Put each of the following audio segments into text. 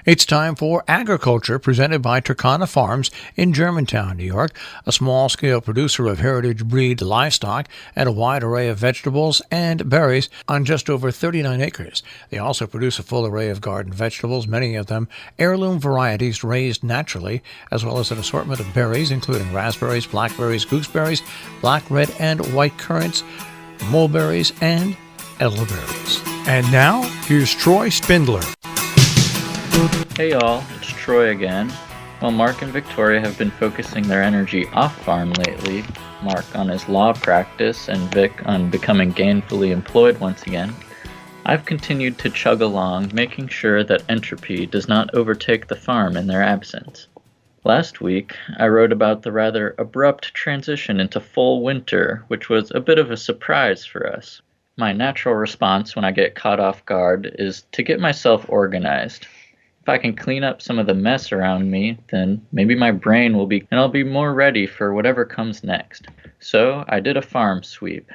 It's time for Agriculture, presented by Turkana Farms in Germantown, New York, a small-scale producer of heritage breed livestock and a wide array of vegetables and berries on just over 39 acres. They also produce a full array of garden vegetables, many of them heirloom varieties raised naturally, as well as an assortment of berries, including raspberries, blackberries, gooseberries, black, red, and white currants, mulberries, and elderberries. And now, here's Troy Spindler. Hey y'all, it's Troy again. While Mark and Victoria have been focusing their energy off-farm lately, Mark on his law practice and Vic on becoming gainfully employed once again, I've continued to chug along, making sure that entropy does not overtake the farm in their absence. Last week, I wrote about the rather abrupt transition into full winter, which was a bit of a surprise for us. My natural response when I get caught off guard is to get myself organized. If I can clean up some of the mess around me, then maybe my brain will be, and I'll be more ready for whatever comes next. So I did a farm sweep,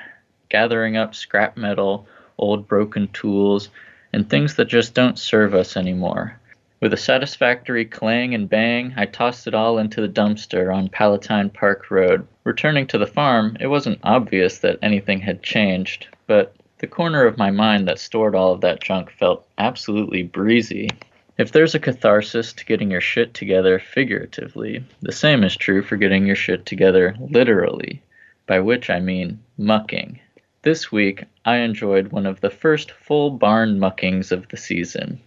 gathering up scrap metal, old broken tools, and things that just don't serve us anymore. With a satisfactory clang and bang, I tossed it all into the dumpster on Palatine Park Road. Returning to the farm, it wasn't obvious that anything had changed, but the corner of my mind that stored all of that junk felt absolutely breezy. If there's a catharsis to getting your shit together figuratively, the same is true for getting your shit together literally, by which I mean mucking. This week, I enjoyed one of the first full barn muckings of the season.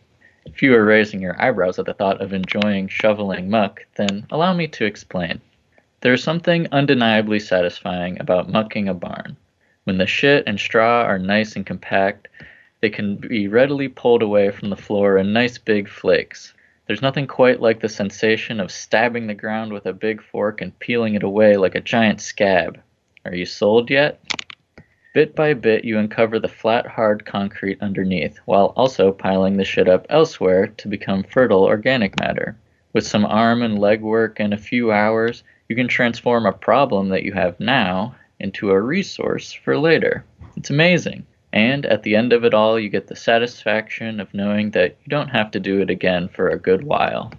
If you are raising your eyebrows at the thought of enjoying shoveling muck, then allow me to explain. There's something undeniably satisfying about mucking a barn. When the shit and straw are nice and compact, they can be readily pulled away from the floor in nice big flakes. There's nothing quite like the sensation of stabbing the ground with a big fork and peeling it away like a giant scab. Are you sold yet? Bit by bit, you uncover the flat, hard concrete underneath, while also piling the shit up elsewhere to become fertile organic matter. With some arm and leg work and a few hours, you can transform a problem that you have now into a resource for later. It's amazing. And at the end of it all, you get the satisfaction of knowing that you don't have to do it again for a good while.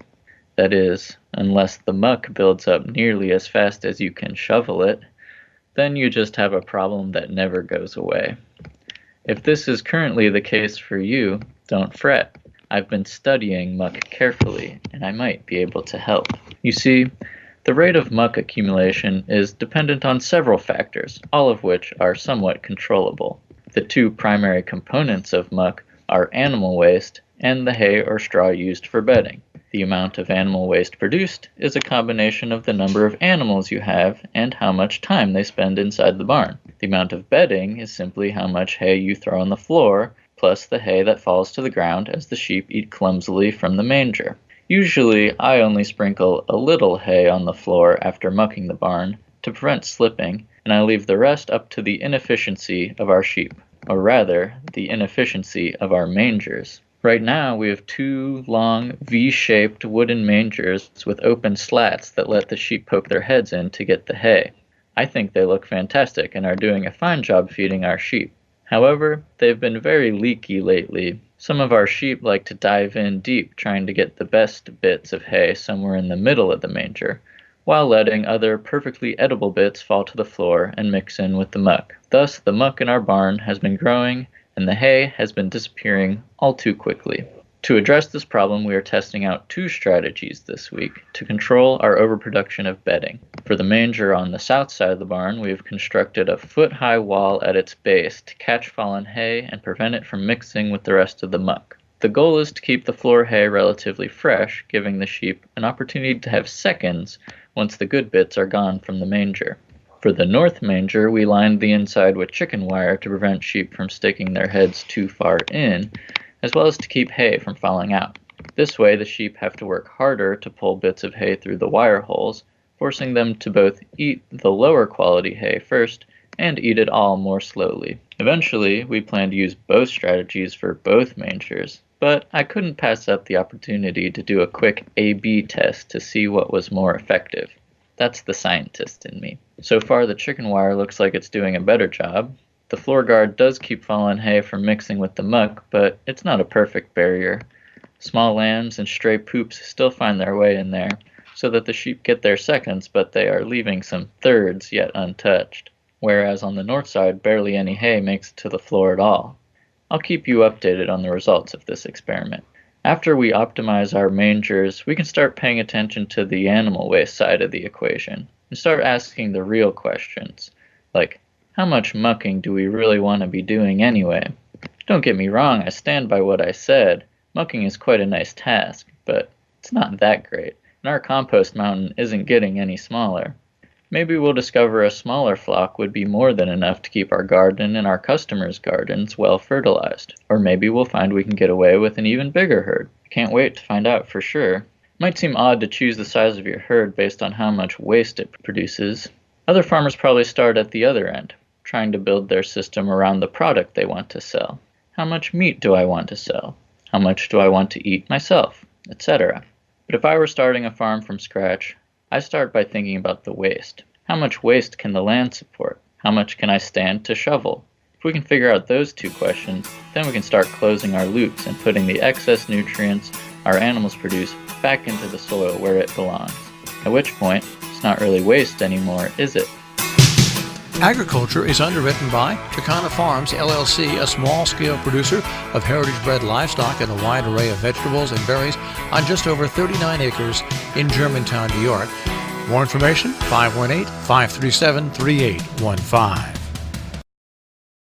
That is, unless the muck builds up nearly as fast as you can shovel it, then you just have a problem that never goes away. If this is currently the case for you, don't fret. I've been studying muck carefully, and I might be able to help. You see, the rate of muck accumulation is dependent on several factors, all of which are somewhat controllable. The two primary components of muck are animal waste and the hay or straw used for bedding. The amount of animal waste produced is a combination of the number of animals you have and how much time they spend inside the barn. The amount of bedding is simply how much hay you throw on the floor, plus the hay that falls to the ground as the sheep eat clumsily from the manger. Usually, I only sprinkle a little hay on the floor after mucking the barn to prevent slipping, and I leave the rest up to the inefficiency of our sheep, or rather, the inefficiency of our mangers. Right now, we have two long, V-shaped wooden mangers with open slats that let the sheep poke their heads in to get the hay. I think they look fantastic and are doing a fine job feeding our sheep. However, they've been very leaky lately. Some of our sheep like to dive in deep trying to get the best bits of hay somewhere in the middle of the manger, while letting other perfectly edible bits fall to the floor and mix in with the muck. Thus, the muck in our barn has been growing, and the hay has been disappearing all too quickly. To address this problem, we are testing out two strategies this week to control our overproduction of bedding. For the manger on the south side of the barn, we have constructed a foot-high wall at its base to catch fallen hay and prevent it from mixing with the rest of the muck. The goal is to keep the floor hay relatively fresh, giving the sheep an opportunity to have seconds once the good bits are gone from the manger. For the north manger, we lined the inside with chicken wire to prevent sheep from sticking their heads too far in, as well as to keep hay from falling out. This way, the sheep have to work harder to pull bits of hay through the wire holes, forcing them to both eat the lower quality hay first and eat it all more slowly. Eventually, we plan to use both strategies for both mangers, but I couldn't pass up the opportunity to do a quick A/B test to see what was more effective. That's the scientist in me. So far, the chicken wire looks like it's doing a better job. The floor guard does keep fallen hay from mixing with the muck, but it's not a perfect barrier. Small lambs and stray poops still find their way in there, so that the sheep get their seconds, but they are leaving some thirds yet untouched, whereas on the north side barely any hay makes it to the floor at all. I'll keep you updated on the results of this experiment. After we optimize our mangers, we can start paying attention to the animal waste side of the equation and start asking the real questions, like, how much mucking do we really want to be doing anyway? Don't get me wrong, I stand by what I said. Mucking is quite a nice task, but it's not that great, and our compost mountain isn't getting any smaller. Maybe we'll discover a smaller flock would be more than enough to keep our garden and our customers' gardens well fertilized. Or maybe we'll find we can get away with an even bigger herd. I can't wait to find out for sure. It might seem odd to choose the size of your herd based on how much waste it produces. Other farmers probably start at the other end, trying to build their system around the product they want to sell. How much meat do I want to sell? How much do I want to eat myself? Etc. But if I were starting a farm from scratch, I start by thinking about the waste. How much waste can the land support? How much can I stand to shovel? If we can figure out those two questions, then we can start closing our loops and putting the excess nutrients our animals produce back into the soil where it belongs. At which point, it's not really waste anymore, is it? Agriculture is underwritten by Turkana Farms, LLC, a small-scale producer of heritage-bred livestock and a wide array of vegetables and berries on just over 39 acres in Germantown, New York. More information, 518-537-3815.